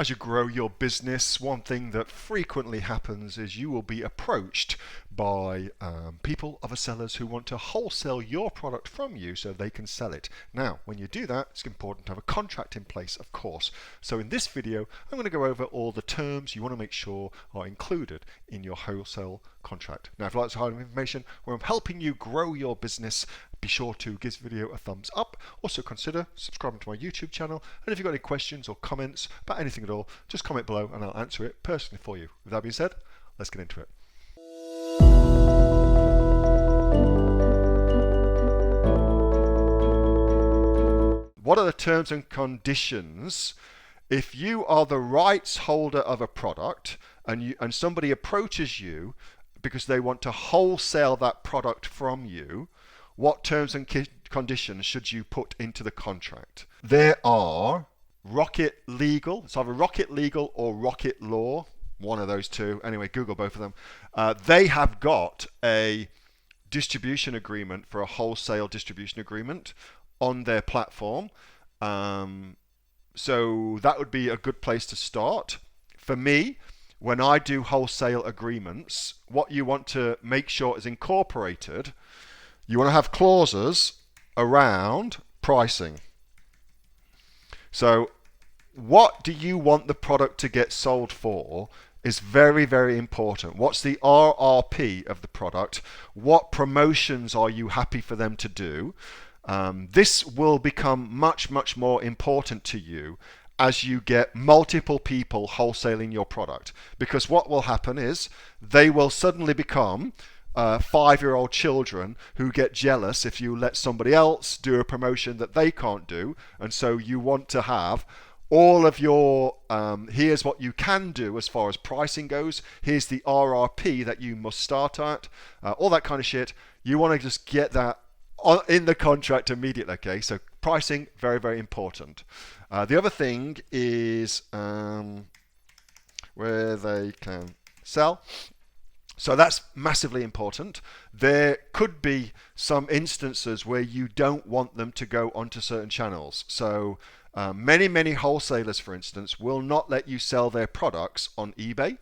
As you grow your business, one thing that frequently happens is you will be approached by people, other sellers who want to wholesale your product from you so they can sell it. Now, when you do that, it's important to have a contract in place, of course. So in this video, I'm going to go over all the terms you want to make sure are included in your wholesale contract. Now, if you'd like to have information where I'm helping you grow your business, be sure to give this video a thumbs up. Also consider subscribing to my YouTube channel. And if you've got any questions or comments about anything at all, just comment below and I'll answer it personally for you. With that being said, let's get into it. What are the terms and conditions if you are the rights holder of a product and somebody approaches you because they want to wholesale that product from you? What terms and conditions should you put into the contract? There are Rocket Legal. It's either Rocket Legal or Rocket Law. One of those two. Anyway, Google both of them. They have got a distribution agreement for a wholesale distribution agreement on their platform. So that would be a good place to start. For me, when I do wholesale agreements, what you want to make sure is incorporated, you want to have clauses around pricing. So what do you want the product to get sold for is very, very important. What's the RRP of the product? What promotions are you happy for them to do? This will become much, much more important to you as you get multiple people wholesaling your product. Because what will happen is they will suddenly become 5-year-old children who get jealous if you let somebody else do a promotion that they can't do. And so you want to have all of your, here's what you can do as far as pricing goes. Here's the RRP that you must start at. All that kind of shit. You want to just get that in the contract immediately, okay? So pricing, very, very important. The other thing is where they can sell. So that's massively important. There could be some instances where you don't want them to go onto certain channels. So many wholesalers, for instance, will not let you sell their products on eBay.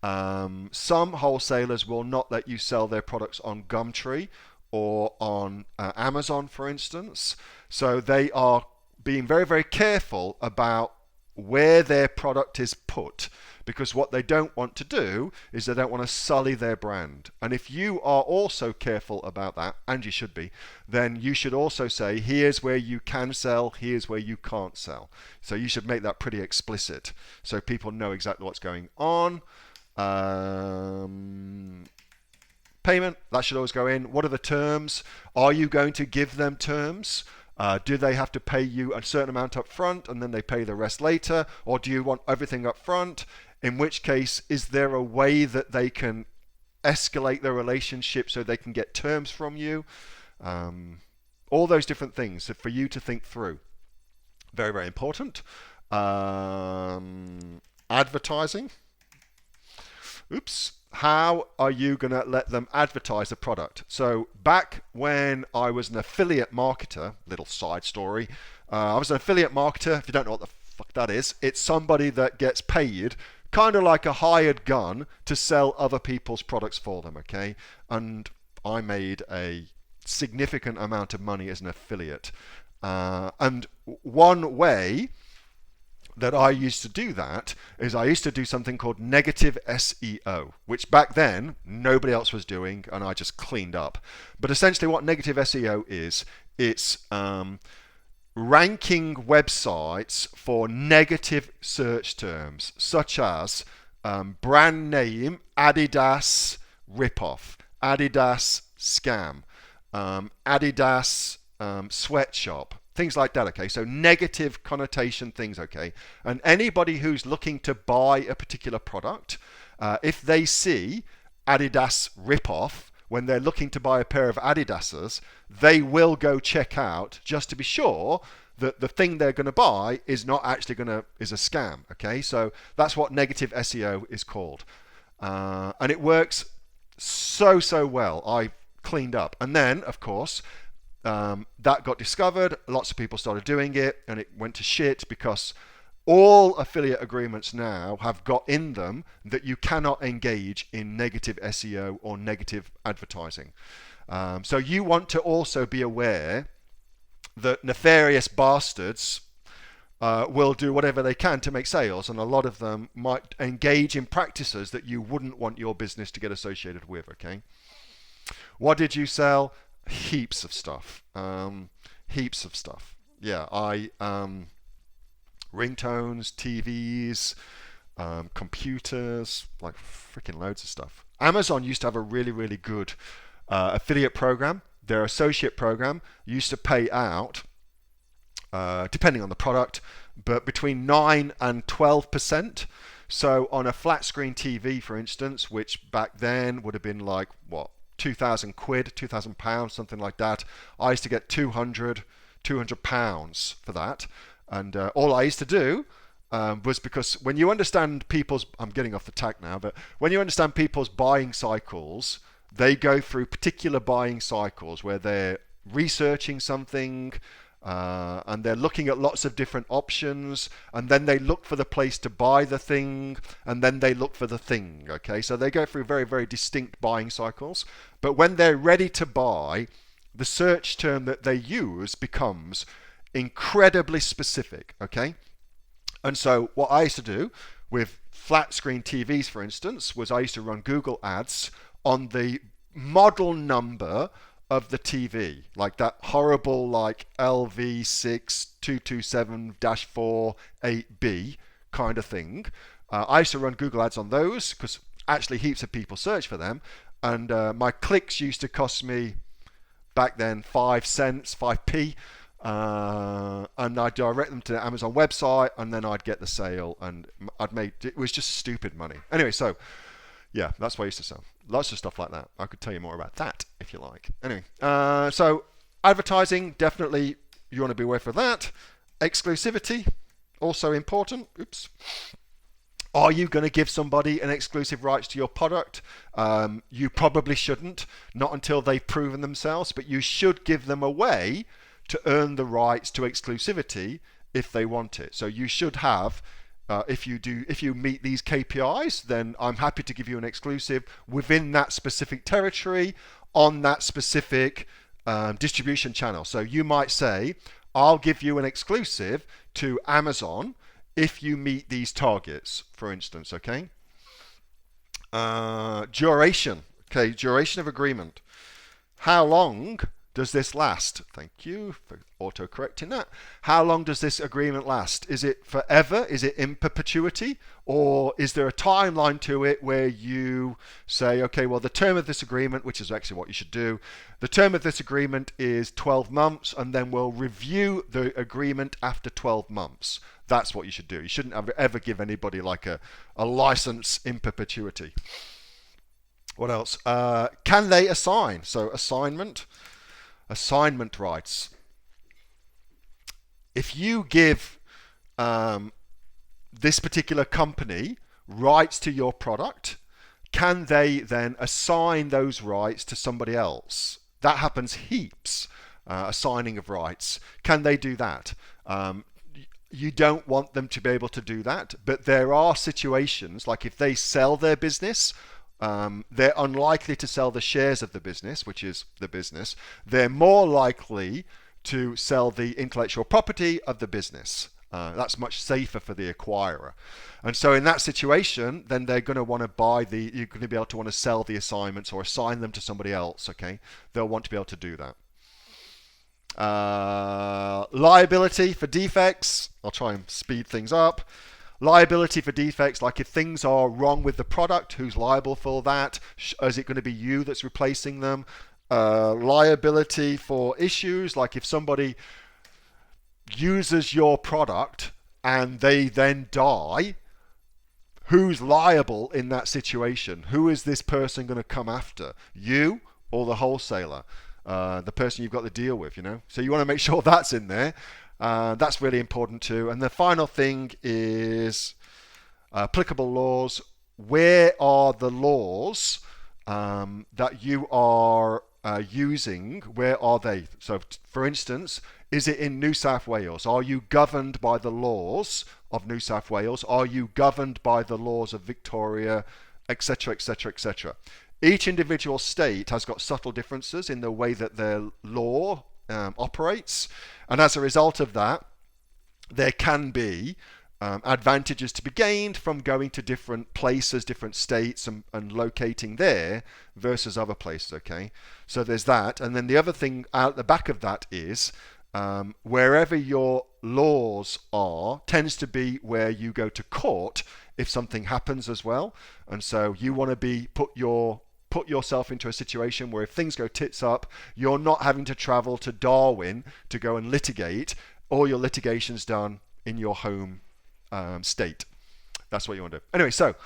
Some wholesalers will not let you sell their products on Gumtree or on Amazon, for instance. So they are being very, very careful about where their product is put, because what they don't want to do is they don't want to sully their brand. And if you are also careful about that, and you should be, then you should also say, here's where you can sell, here's where you can't sell. So you should make that pretty explicit so people know exactly what's going on. Payment, that should always go in. What are the terms? Are you going to give them terms? Do they have to pay you a certain amount up front and then they pay the rest later? Or do you want everything up front? In which case, is there a way that they can escalate their relationship so they can get terms from you? All those different things for you to think through. Very, very important. Advertising. Oops. How are you going to let them advertise the product? So back when I was an affiliate marketer, little side story, I was an affiliate marketer. If you don't know what the fuck that is, it's somebody that gets paid kind of like a hired gun to sell other people's products for them, okay? And I made a significant amount of money as an affiliate. And one way that I used to do that is I used to do something called negative SEO, which back then nobody else was doing, and I just cleaned up. But essentially what negative SEO is, it's ranking websites for negative search terms, such as brand name Adidas ripoff, Adidas scam, Adidas sweatshop, things like that, okay? So negative connotation things, okay? And anybody who's looking to buy a particular product, if they see Adidas ripoff, when they're looking to buy a pair of Adidas's, they will go check out just to be sure that the thing they're going to buy is not actually is a scam, okay? So that's what negative SEO is called. And it works so well. I cleaned up. And then, of course, that got discovered. Lots of people started doing it, and it went to shit because All affiliate agreements now have got in them that you cannot engage in negative SEO or negative advertising. So you want to also be aware that nefarious bastards will do whatever they can to make sales, and a lot of them might engage in practices that you wouldn't want your business to get associated with. Okay, what did you sell? Heaps of stuff. Heaps of stuff. Yeah, ringtones, TVs, computers, like freaking loads of stuff. Amazon used to have a really, really good affiliate program. Their associate program used to pay out, depending on the product, but between 9 and 12%. So on a flat screen TV, for instance, which back then would have been like, what, 2,000 quid, 2,000 pounds, something like that, I used to get 200 pounds for that. And all I used to do was, because when you understand people's, I'm getting off the tack now, but when you understand people's buying cycles, they go through particular buying cycles where they're researching something, and they're looking at lots of different options, and then they look for the place to buy the thing, and then they look for the thing. Okay, so they go through very, very distinct buying cycles. But when they're ready to buy, the search term that they use becomes incredibly specific. Okay, and so what I used to do with flat screen TVs, for instance, was I used to run Google ads on the model number of the TV, like that horrible like LV6227-48B kind of thing. I used to run Google ads on those because actually heaps of people search for them, and my clicks used to cost me back then 5 cents, 5p, and I'd direct them to the Amazon website, and then I'd get the sale, and it was just stupid money. Anyway, so yeah, that's what I used to sell. Lots of stuff like that. I could tell you more about that if you like. Anyway, so advertising, definitely you want to be aware of that. Exclusivity, also important. Oops. Are you going to give somebody an exclusive rights to your product? You probably shouldn't, not until they've proven themselves, but you should give them a way to earn the rights to exclusivity if they want it. So you should have, if you meet these KPIs, then I'm happy to give you an exclusive within that specific territory on that specific distribution channel. So you might say, I'll give you an exclusive to Amazon if you meet these targets, for instance. Okay. Duration. Okay, duration of agreement. How long does this last? Thank you for auto-correcting that. How long does this agreement last? Is it forever? Is it in perpetuity? Or is there a timeline to it where you say, okay, well, the term of this agreement, which is actually what you should do, the term of this agreement is 12 months, and then we'll review the agreement after 12 months. That's what you should do. You shouldn't ever give anybody like a license in perpetuity. What else? Can they assign? So assignment rights. If you give this particular company rights to your product, can they then assign those rights to somebody else? That happens heaps, assigning of rights. Can they do that? You don't want them to be able to do that, but there are situations, like if they sell their business, they're unlikely to sell the shares of the business, which is the business. They're more likely to sell the intellectual property of the business. That's much safer for the acquirer. And so in that situation, then they're going to want to you're going to be able to want to sell the assignments or assign them to somebody else. Okay, they'll want to be able to do that. Liability for defects. I'll try and speed things up. Liability for defects, like if things are wrong with the product, who's liable for that? Is it going to be you that's replacing them? Liability for issues, like if somebody uses your product and they then die, who's liable in that situation? Who is this person going to come after? You or the wholesaler? The person you've got to deal with, So you want to make sure that's in there. That's really important too. And the final thing is applicable laws. Where are the laws that you are using? Where are they? So for instance, Is it in New South Wales? Are you governed by the laws of New South Wales? Are you governed by the laws of Victoria, etc., etc., etc.? Each individual state has got subtle differences in the way that their law operates, and as a result of that, there can be advantages to be gained from going to different places, different states, and locating there versus other places. Okay, so there's that, and then the other thing out the back of that is wherever your laws are tends to be where you go to court if something happens as well. And so you want to be put yourself into a situation where if things go tits up, you're not having to travel to Darwin to go and litigate. All your litigation's done in your home state. That's what you want to do. Anyway, so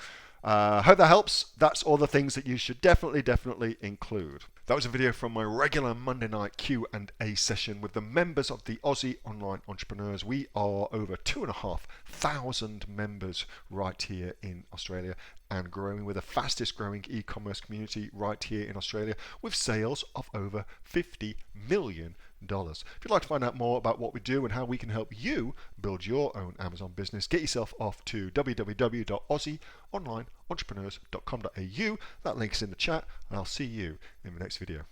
hope that helps. That's all the things that you should definitely include. That was a video from my regular Monday night Q&A session with the members of the Aussie Online Entrepreneurs. We are over 2,500 members right here in Australia and growing. We're the fastest growing e-commerce community right here in Australia with sales of over $50 million. If you'd like to find out more about what we do and how we can help you build your own Amazon business, get yourself off to www.aussieonlineentrepreneurs.com.au. That link's in the chat, and I'll see you in the next video.